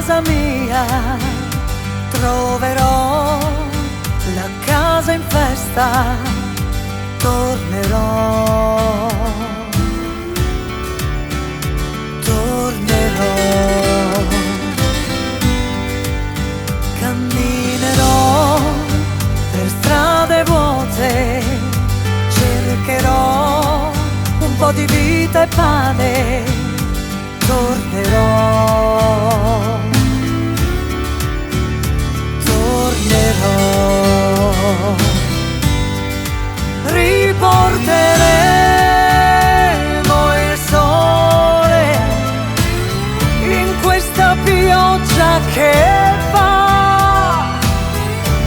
casa mia, troverò la casa in festa, tornerò, tornerò, camminerò per strade vuote, cercherò un po' di vita e pane, tornerò, tornerò, riporteremo il sole in questa pioggia che fa,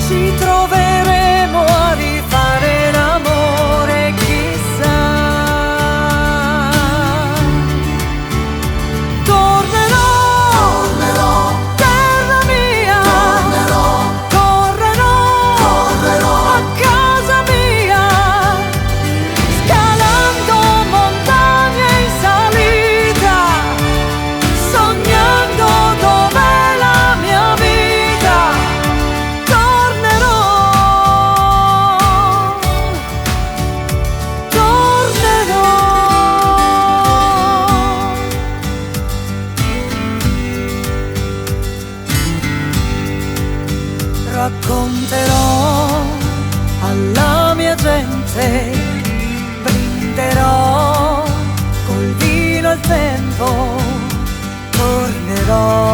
ci troveremo a rifare l'amore, chissà. Tornerò, terra mia, correrò a casa mia, scalando montagne in salita, sognando dov'è la mia vita. Tornerò, racconterò alla mia gente, brinderò col vino al tempo, tornerò.